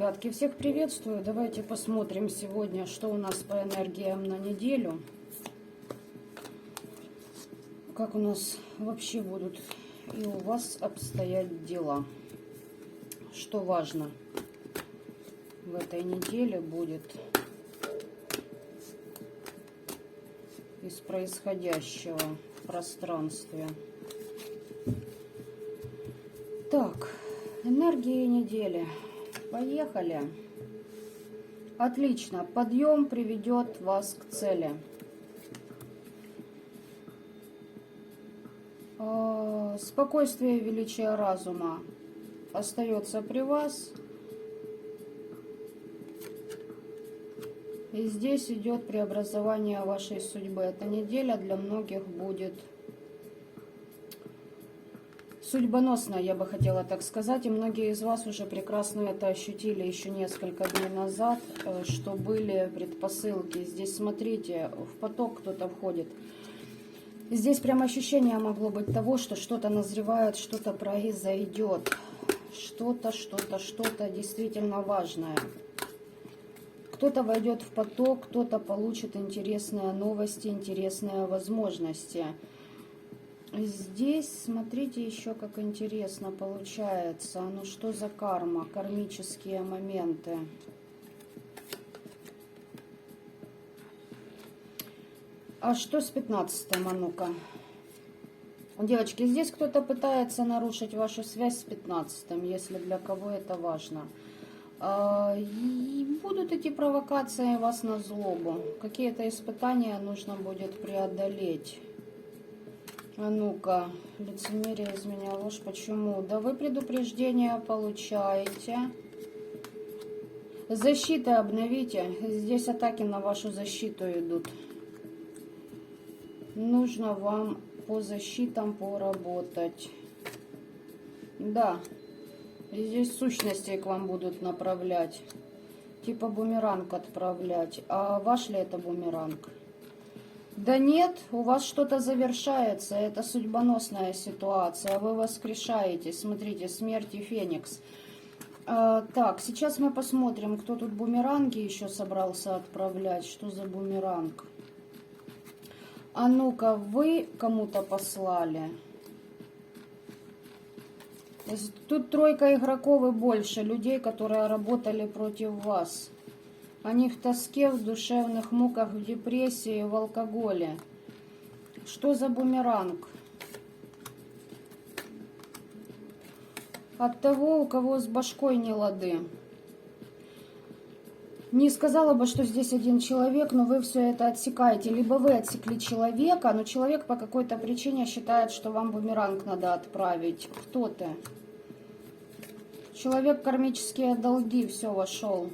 Ребятки, всех приветствую. Давайте посмотрим сегодня, что у нас по энергиям на неделю. Как у нас вообще будут и у вас обстоять дела. Что важно в этой неделе будет из происходящего в пространстве. Так, энергии недели. Поехали. Отлично. Подъем приведет вас к цели. Спокойствие и величие разума остается при вас. И здесь идет преобразование вашей судьбы. Эта неделя для многих будет судьбоносная, я бы хотела так сказать. И многие из вас уже прекрасно это ощутили еще несколько дней назад, что были предпосылки. Здесь, смотрите, в поток кто-то входит. Здесь прям ощущение могло быть того, что что-то назревает, что-то произойдет. Что-то действительно важное. Кто-то войдет в поток, кто-то получит интересные новости, интересные возможности. Здесь, смотрите, еще как интересно получается. Ну что за карма, кармические моменты. А что с 15-м, а ну-ка? Девочки, здесь кто-то пытается нарушить вашу связь с 15-м, если для кого это важно. И будут эти провокации вас на злобу. Какие-то испытания нужно будет преодолеть. А ну-ка, лицемерие, изменя, ложь. Почему? Да вы предупреждение получаете. Защиты обновите. Здесь атаки на вашу защиту идут. Нужно вам по защитам поработать. Да. Здесь сущности к вам будут направлять. Типа бумеранг отправлять. А ваш ли это бумеранг? Да нет, у вас что-то завершается, это судьбоносная ситуация, вы воскрешаетесь, смотрите, смерть и феникс. Так, сейчас мы посмотрим, кто тут бумеранги еще собрался отправлять, что за бумеранг. А ну-ка, вы кому-то послали? Тут тройка игроков и больше, людей, которые работали против вас. Они в тоске, в душевных муках, в депрессии, в алкоголе. Что за бумеранг? От того, у кого с башкой не лады. Не сказала бы, что здесь один человек, но вы все это отсекаете. Либо вы отсекли человека, но человек по какой-то причине считает, что вам бумеранг надо отправить. Кто ты? Человек, кармические долги, все, вошел.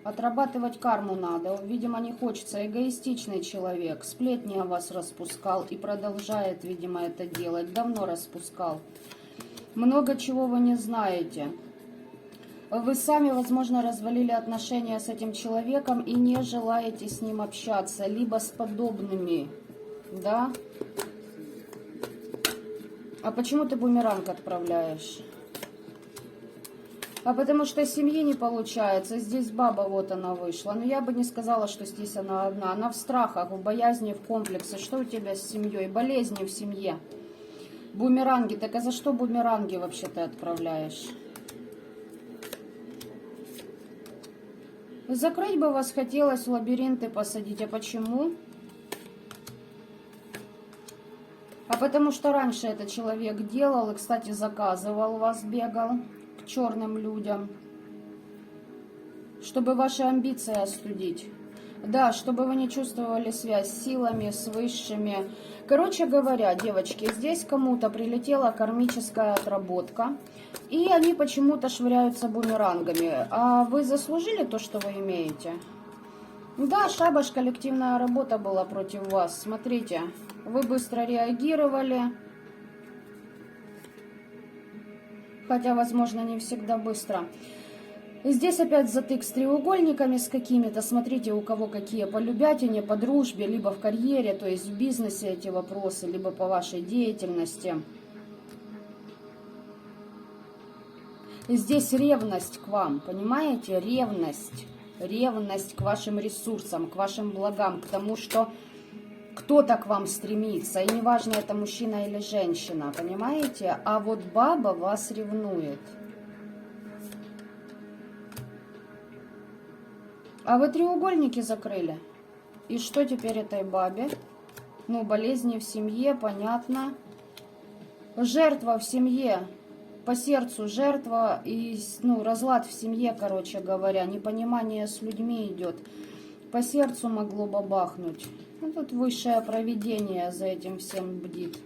Отрабатывать карму надо. Видимо, не хочется. Эгоистичный человек. Сплетни о вас распускал и продолжает, видимо, это делать. Давно распускал. Много чего вы не знаете. Вы сами, возможно, развалили отношения с этим человеком и не желаете с ним общаться. Либо с подобными. Да? А почему ты бумеранг отправляешь? А потому что семьи не получается. Здесь баба вот она вышла. Но я бы не сказала, что здесь она одна. Она в страхах, в боязни, в комплексе. Что у тебя с семьей? Болезни в семье. Бумеранги. Так а за что бумеранги вообще ты отправляешь? Закрыть бы вас хотелось, в лабиринты посадить. А почему? А потому что раньше этот человек делал и, кстати, заказывал вас, бегал к черным людям, чтобы ваши амбиции остудить. Да, чтобы вы не чувствовали связь с силами, с высшими. Короче говоря, девочки, здесь кому-то прилетела кармическая отработка, и они почему-то швыряются бумерангами. А вы заслужили то, что вы имеете? Да, шабаш, коллективная работа была против вас. Смотрите, вы быстро реагировали. Хотя, возможно, не всегда быстро. Здесь опять затык с треугольниками, с какими-то. Смотрите, у кого какие по любятине, по дружбе, либо в карьере, то есть в бизнесе эти вопросы, либо по вашей деятельности. Здесь ревность к вам, понимаете? Ревность. Ревность к вашим ресурсам, к вашим благам, к тому, что кто-то к вам стремится. И неважно, это мужчина или женщина, понимаете? А вот баба вас ревнует. А вы треугольники закрыли. И что теперь этой бабе? Ну, болезни в семье, понятно. Жертва в семье. По сердцу жертва и, ну, разлад в семье, короче говоря. Непонимание с людьми идет. По сердцу могло бабахнуть. Ну, тут высшее провидение за этим всем бдит.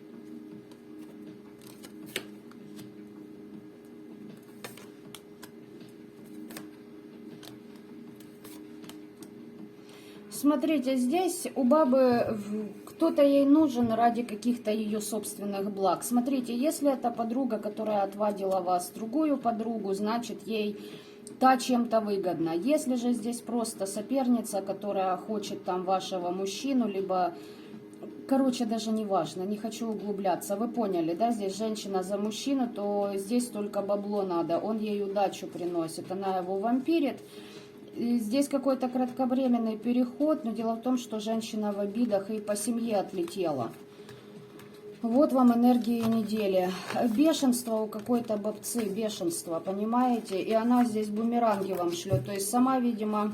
Смотрите, здесь у бабы кто-то ей нужен ради каких-то ее собственных благ. Смотрите, если это подруга, которая отвадила вас другую подругу, значит ей та чем-то выгодна. Если же здесь просто соперница, которая хочет там вашего мужчину, либо, короче, даже не важно, не хочу углубляться. Вы поняли, да, здесь женщина за мужчину, то здесь только бабло надо, он ей удачу приносит, она его вампирит. Здесь какой-то кратковременный переход, но дело в том, что женщина в обидах и по семье отлетела. Вот вам энергии недели. Бешенство у какой-то бабцы, бешенство, понимаете? И она здесь бумеранги вам шлет. То есть сама, видимо...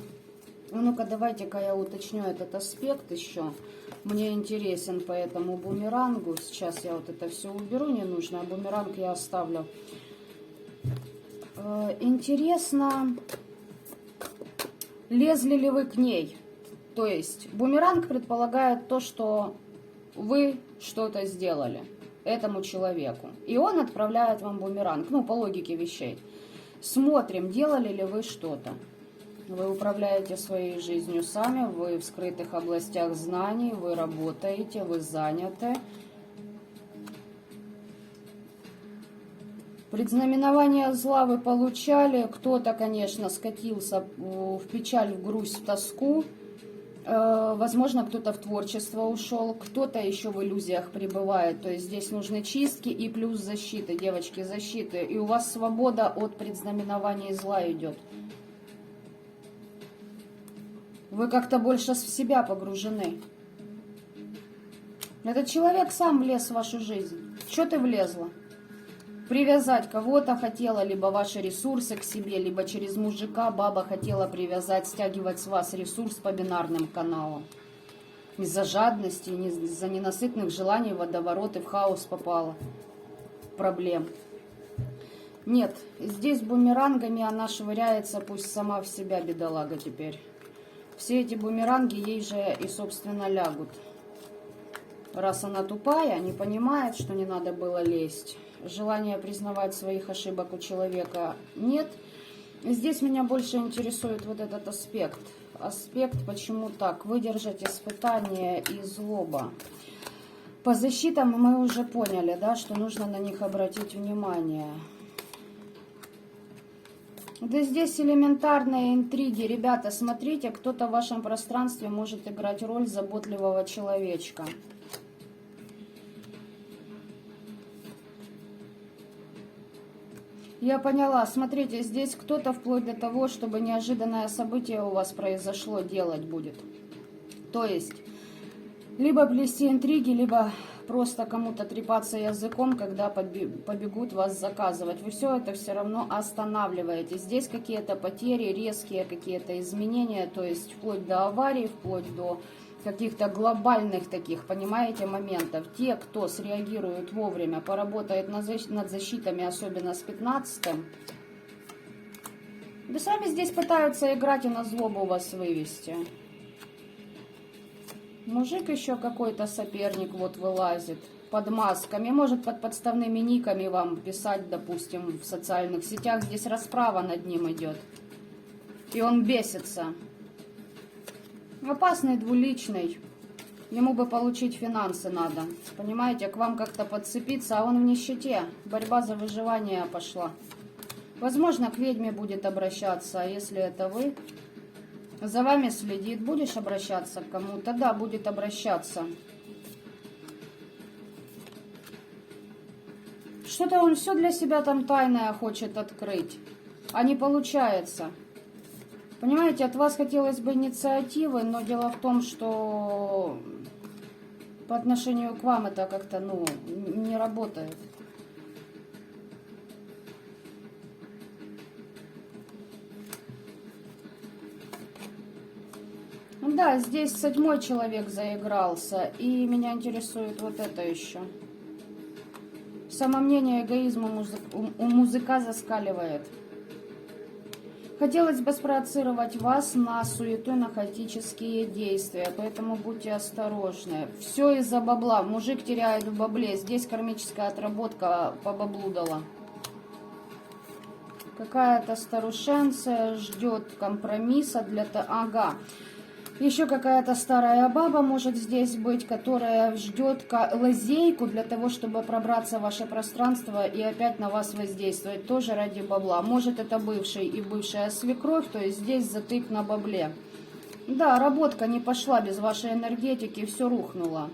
Ну-ка, давайте-ка я уточню этот аспект еще. Мне интересен по этому бумерангу. Сейчас я вот это все уберу ненужное. Бумеранг я оставлю. Интересно... Лезли ли вы к ней? То есть бумеранг предполагает то, что вы что-то сделали этому человеку. И он отправляет вам бумеранг. Ну, по логике вещей. Смотрим, делали ли вы что-то. Вы управляете своей жизнью сами, вы в скрытых областях знаний, вы работаете, вы заняты. Предзнаменование зла вы получали, кто-то, конечно, скатился в печаль, в грусть, в тоску, возможно, кто-то в творчество ушел, кто-то еще в иллюзиях пребывает, то есть здесь нужны чистки и плюс защиты, девочки, защиты, и у вас свобода от предзнаменований зла идет. Вы как-то больше в себя погружены. Этот человек сам влез в вашу жизнь. Что ты влезла? Привязать кого-то хотела, либо ваши ресурсы к себе, либо через мужика баба хотела привязать, стягивать с вас ресурс по бинарным каналам. Из-за жадности, из-за ненасытных желаний, водоворот и в хаос попала. Проблем. Нет, здесь бумерангами она швыряется, пусть сама в себя, бедолага, теперь. Все эти бумеранги ей же и, собственно, лягут. Раз она тупая, не понимает, что не надо было лезть. Желания признавать своих ошибок у человека нет. Здесь меня больше интересует вот этот аспект. Аспект, почему так? Выдержать испытание и злоба. По защитам мы уже поняли, да, что нужно на них обратить внимание. Да здесь элементарные интриги. Ребята, смотрите, кто-то в вашем пространстве может играть роль заботливого человечка. Я поняла. Смотрите, здесь кто-то вплоть до того, чтобы неожиданное событие у вас произошло, делать будет. То есть, либо плести интриги, либо просто кому-то трепаться языком, когда побегут вас заказывать. Вы все равно останавливаете. Здесь какие-то потери, резкие какие-то изменения, то есть вплоть до аварий, вплоть до каких-то глобальных таких, понимаете, моментов. Те, кто среагирует вовремя, поработает над защитами, особенно с 15-м. Да сами здесь пытаются играть и на злобу вас вывести. Мужик еще какой-то соперник вот вылазит под масками, может под подставными никами вам писать, допустим, в социальных сетях. Здесь расправа над ним идет. И он бесится. Опасный, двуличный. Ему бы получить финансы надо. Понимаете, к вам как-то подцепиться, а он в нищете. Борьба за выживание пошла. Возможно, к ведьме будет обращаться, а если это вы, за вами следит, будешь обращаться к кому-то? Да, будет обращаться. Что-то он все для себя там тайное хочет открыть, а не получается. Понимаете, от вас хотелось бы инициативы, но дело в том, что по отношению к вам это как-то, ну, не работает. Да, здесь 7-й человек заигрался, и меня интересует вот это еще. Самомнение, эгоизм у музыка заскаливает. Хотелось бы спровоцировать вас на суету и на хаотические действия, поэтому будьте осторожны. Все из-за бабла. Мужик теряет в бабле. Здесь кармическая отработка по баблу дала. Какая-то старушенция ждет компромисса для... Ага. Еще какая-то старая баба может здесь быть, которая ждет лазейку для того, чтобы пробраться в ваше пространство и опять на вас воздействовать, тоже ради бабла. Может, это бывший и бывшая свекровь, то есть здесь затык на бабле. Да, работка не пошла без вашей энергетики, все рухнуло.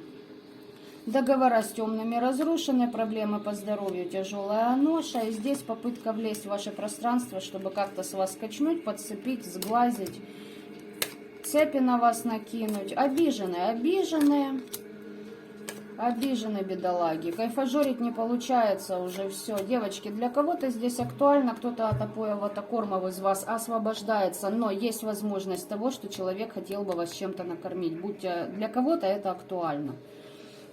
Договора с темными разрушены, проблемы по здоровью, тяжелая ноша. И здесь попытка влезть в ваше пространство, чтобы как-то с вас скачнуть, подцепить, сглазить. Цепи на вас накинуть. Обиженные, бедолаги. Кайфажорить не получается уже все. Девочки, для кого-то здесь актуально, кто-то от опоева кормов из вас освобождается, но есть возможность того, что человек хотел бы вас чем-то накормить. Будьте, для кого-то это актуально.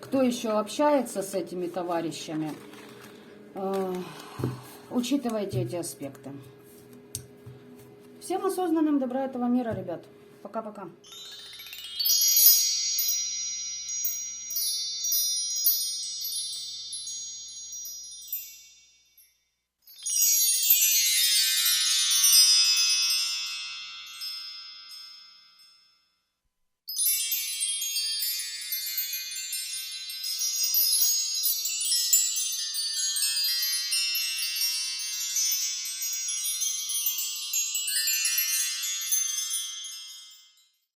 Кто еще общается с этими товарищами, учитывайте эти аспекты. Всем осознанным добра этого мира, ребят. Пока-пока.